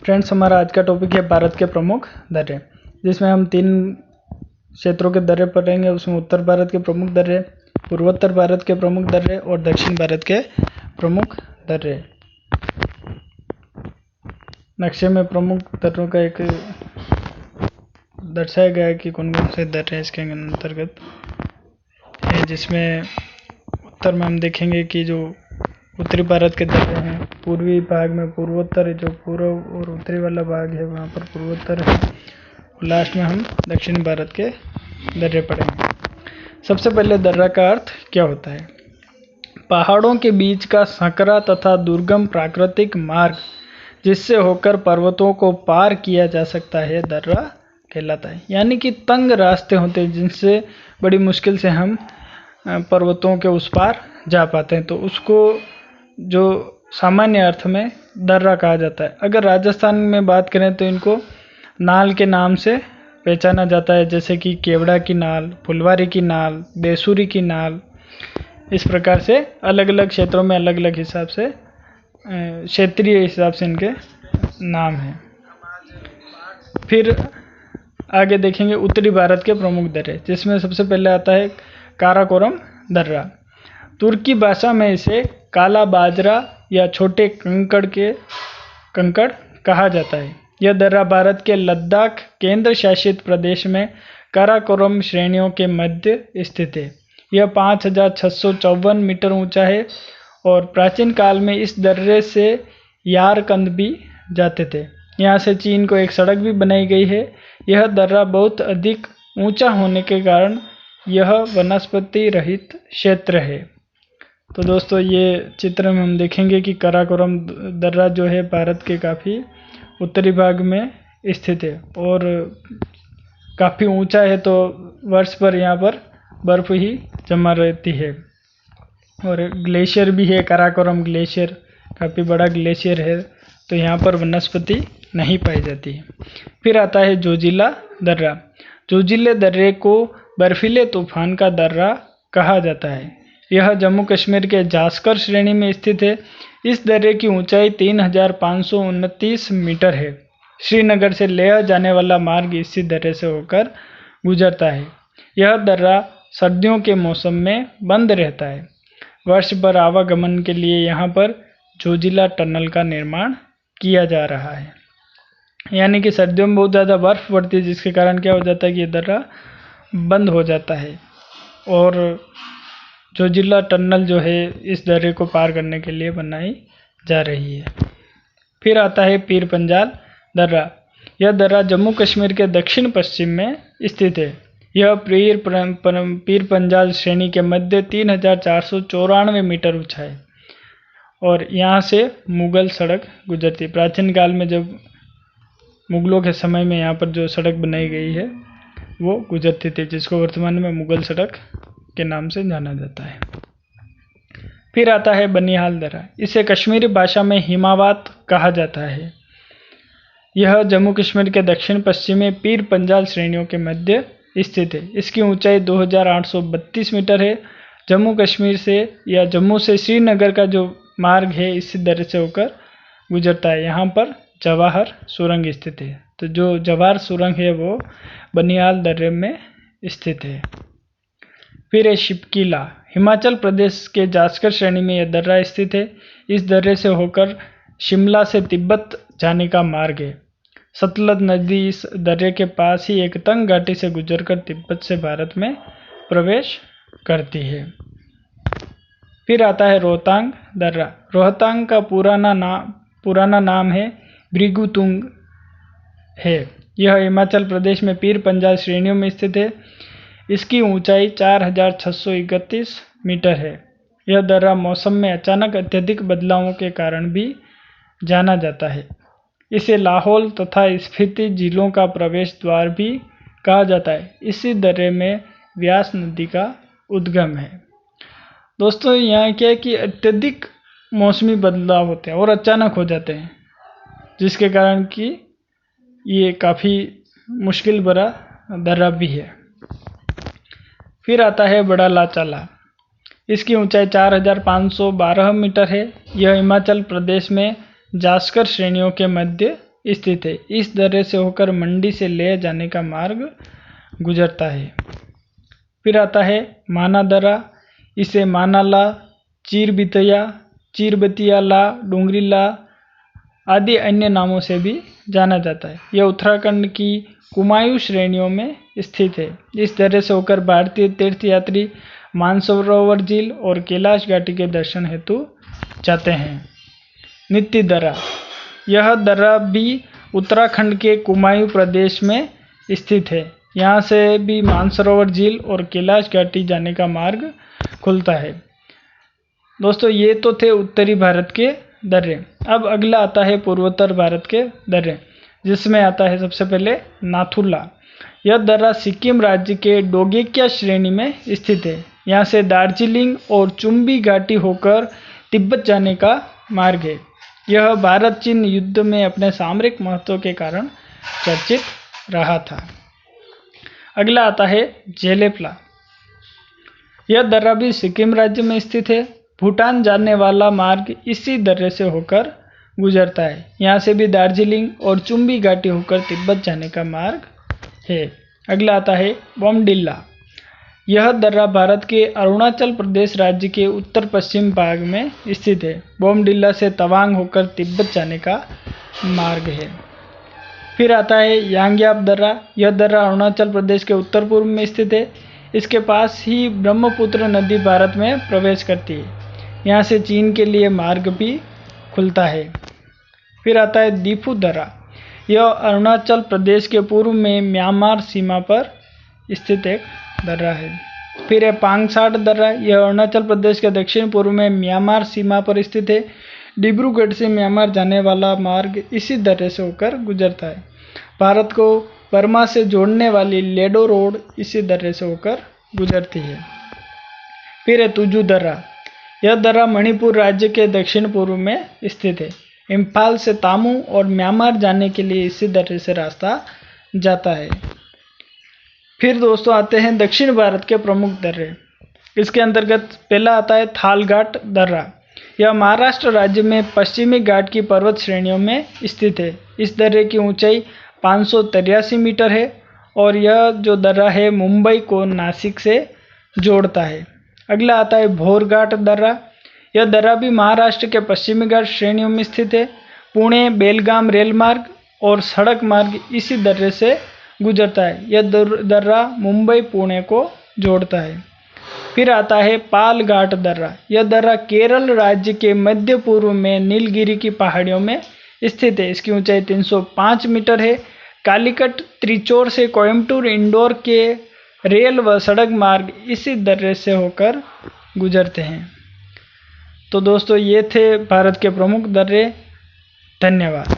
Friends, हमारा आज का टॉपिक है भारत के प्रमुख दर्रे, जिसमें हम 3 क्षेत्रों के दर्रे पढ़ेंगे। उसमें उत्तर भारत के प्रमुख दर्रे, पूर्वोत्तर भारत के प्रमुख दर्रे और दक्षिण भारत के प्रमुख दर्रे। नक्शे में प्रमुख दर्रों का एक दर्शाया गया है कि कौन कौन से दर्रे इसके अंतर्गत है, जिसमें उत्तर में हम देखेंगे कि जो उत्तरी भारत के दर्रे हैं, पूर्वी भाग में पूर्वोत्तर, जो पूर्व और उत्तरी वाला भाग है वहाँ पर पूर्वोत्तर है, और लास्ट में हम दक्षिण भारत के दर्रे पढ़ेंगे। सबसे पहले दर्रा का अर्थ क्या होता है? पहाड़ों के बीच का संकरा तथा दुर्गम प्राकृतिक मार्ग जिससे होकर पर्वतों को पार किया जा सकता है, दर्रा कहलाता है। यानी कि तंग रास्ते होते हैं जिनसे बड़ी मुश्किल से हम पर्वतों के उस पार जा पाते हैं, तो उसको जो सामान्य अर्थ में दर्रा कहा जाता है। अगर राजस्थान में बात करें तो इनको नाल के नाम से पहचाना जाता है, जैसे कि केवड़ा की नाल, फुलवारी की नाल, देसूरी की नाल। इस प्रकार से अलग अलग क्षेत्रों में अलग अलग हिसाब से क्षेत्रीय हिसाब से इनके नाम हैं। फिर आगे देखेंगे उत्तरी भारत के प्रमुख दर्रे, जिसमें सबसे पहले आता है काराकोरम दर्रा। तुर्की भाषा में इसे काला बाजरा या छोटे कंकड़ कहा जाता है। यह दर्रा भारत के लद्दाख केंद्र शासित प्रदेश में काराकोरम श्रेणियों के मध्य स्थित है। यह 5654 मीटर ऊंचा है और प्राचीन काल में इस दर्रे से यारकंद भी जाते थे। यहाँ से चीन को एक सड़क भी बनाई गई है। यह दर्रा बहुत अधिक ऊंचा होने के कारण यह वनस्पति रहित क्षेत्र है। तो दोस्तों, ये चित्र में हम देखेंगे कि काराकोरम दर्रा जो है भारत के काफ़ी उत्तरी भाग में स्थित है और काफ़ी ऊंचा है, तो वर्ष भर यहाँ पर बर्फ़ ही जमा रहती है। और ग्लेशियर भी है, काराकोरम ग्लेशियर काफ़ी बड़ा ग्लेशियर है, तो यहाँ पर वनस्पति नहीं पाई जाती है। फिर आता है जोजिला दर्रा। जोजिले दर्रे को बर्फीले तूफान का दर्रा कहा जाता है। यह जम्मू कश्मीर के जास्कर श्रेणी में स्थित है। इस दर्रे की ऊंचाई 3529 मीटर है। श्रीनगर से लेह जाने वाला मार्ग इसी दर्रे से होकर गुजरता है। यह दर्रा सर्दियों के मौसम में बंद रहता है। वर्ष भर आवागमन के लिए यहाँ पर जोजिला टनल का निर्माण किया जा रहा है। यानी कि सर्दियों में बहुत ज़्यादा बर्फ़ पड़ती है, जिसके कारण क्या हो जाता है कि ये दर्रा बंद हो जाता है, और जोजिला टनल जो है इस दर्रे को पार करने के लिए बनाई जा रही है। फिर आता है पीर पंजाल दर्रा। यह दर्रा जम्मू कश्मीर के दक्षिण पश्चिम में स्थित है। यह पीर पंजाल श्रेणी के मध्य 3494 मीटर ऊंचा है और यहाँ से मुगल सड़क गुजरती। प्राचीन काल में जब मुगलों के समय में यहाँ पर जो सड़क बनाई गई है वो गुजरती थी, जिसको वर्तमान में मुगल सड़क के नाम से जाना जाता है। फिर आता है बनिहाल दर्रा। इसे कश्मीरी भाषा में हिमावत कहा जाता है। यह जम्मू कश्मीर के दक्षिण पश्चिम में पीर पंजाल श्रेणियों के मध्य स्थित है। इसकी ऊंचाई 2832 मीटर है। जम्मू कश्मीर से या जम्मू से श्रीनगर का जो मार्ग है इसी दर्रे से होकर गुजरता है। यहाँ पर जवाहर सुरंग स्थित है, तो जो जवाहर सुरंग है वो बनिहाल दर्रे में स्थित है। फिर है शिपकीला। हिमाचल प्रदेश के जास्कर श्रेणी में यह दर्रा स्थित है। इस दर्रे से होकर शिमला से तिब्बत जाने का मार्ग है। सतलज नदी इस दर्रे के पास ही एक तंग घाटी से गुजरकर तिब्बत से भारत में प्रवेश करती है। फिर आता है रोहतांग दर्रा। रोहतांग का पुराना नाम है भृगुतुंग है। यह हिमाचल प्रदेश में पीर पंजाल श्रेणियों में स्थित है। इसकी ऊंचाई 4631 मीटर है। यह दर्रा मौसम में अचानक अत्यधिक बदलावों के कारण भी जाना जाता है। इसे लाहौल तथा स्पीति झीलों का प्रवेश द्वार भी कहा जाता है। इसी दर्रे में व्यास नदी का उद्गम है। दोस्तों, यहाँ क्या है कि अत्यधिक मौसमी बदलाव होते हैं और अचानक हो जाते हैं, जिसके कारण कि ये काफ़ी मुश्किल भरा दर्रा भी है। फिर आता है बड़ा लाचाला। इसकी ऊंचाई 4512 मीटर है। यह हिमाचल प्रदेश में जास्कर श्रेणियों के मध्य स्थित है। इस दर्रे से होकर मंडी से लेह जाने का मार्ग गुजरता है। फिर आता है माना दर्रा। इसे मानाला, चीरबतियाला, डोंगरीला आदि अन्य नामों से भी जाना जाता है। यह उत्तराखंड की कुमायूं श्रेणियों में स्थित है। इस दर्रे से होकर भारतीय तीर्थयात्री मानसरोवर झील और कैलाश घाटी के दर्शन हेतु जाते हैं। नीति दर्रा। यह दर्रा भी उत्तराखंड के कुमायूं प्रदेश में स्थित है। यहाँ से भी मानसरोवर झील और कैलाश घाटी जाने का मार्ग खुलता है। दोस्तों ये तो थे उत्तरी भारत के दर्रे। अब अगला आता है पूर्वोत्तर भारत के दर्रे, जिसमें आता है सबसे पहले नाथुला। यह दर्रा सिक्किम राज्य के डोगेकिया श्रेणी में स्थित है। यहाँ से दार्जिलिंग और चुम्बी घाटी होकर तिब्बत जाने का मार्ग है। यह भारत चीन युद्ध में अपने सामरिक महत्व के कारण चर्चित रहा था। अगला आता है जेलेपला। यह दर्रा भी सिक्किम राज्य में स्थित है। भूटान जाने वाला मार्ग इसी दर्रे से होकर गुजरता है। यहाँ से भी दार्जिलिंग और चुम्बी घाटी होकर तिब्बत जाने का मार्ग है। अगला आता है बोमडिल्ला। यह दर्रा भारत के अरुणाचल प्रदेश राज्य के उत्तर पश्चिम भाग में स्थित है। बोमडिल्ला से तवांग होकर तिब्बत जाने का मार्ग है। फिर आता है यांग्याप दर्रा। यह दर्रा अरुणाचल प्रदेश के उत्तर पूर्व में स्थित है। इसके पास ही ब्रह्मपुत्र नदी भारत में प्रवेश करती है। यहाँ से चीन के लिए मार्ग भी खुलता है। फिर आता है दीफू दर्रा। यह अरुणाचल प्रदेश के पूर्व में म्यांमार सीमा पर स्थित एक दर्रा है। फिर है पांगसाट दर्रा। यह अरुणाचल प्रदेश के दक्षिण पूर्व में म्यांमार सीमा पर स्थित है। डिब्रूगढ़ से म्यांमार जाने वाला मार्ग इसी दर्रे से होकर गुजरता है। भारत को बर्मा से जोड़ने वाली लेडो रोड इसी दर्रे से होकर गुजरती है। फिर है तुजू दर्रा। यह दर्रा मणिपुर राज्य के दक्षिण पूर्व में स्थित है। इम्फाल से तामू और म्यांमार जाने के लिए इसी दर्रे से रास्ता जाता है। फिर दोस्तों आते हैं दक्षिण भारत के प्रमुख दर्रे। इसके अंतर्गत पहला आता है थालघाट दर्रा। यह महाराष्ट्र राज्य में पश्चिमी घाट की पर्वत श्रेणियों में स्थित है। इस दर्रे की ऊंचाई 583 मीटर है और यह जो दर्रा है मुंबई को नासिक से जोड़ता है। अगला आता है भोरघाट दर्रा। यह दर्रा भी महाराष्ट्र के पश्चिमी घाट श्रेणियों में स्थित है। पुणे बेलगाम रेल मार्ग और सड़क मार्ग इसी दर्रे से गुजरता है। यह दर्रा मुंबई पुणे को जोड़ता है। फिर आता है पालघाट दर्रा। यह दर्रा केरल राज्य के मध्य पूर्व में नीलगिरी की पहाड़ियों में स्थित है। इसकी ऊंचाई 305 मीटर है। कालीकट त्रिचौर से कोयम्बटूर इंदौर के रेल व सड़क मार्ग इसी दर्रे से होकर गुजरते हैं। तो दोस्तों ये थे भारत के प्रमुख दर्रे। धन्यवाद।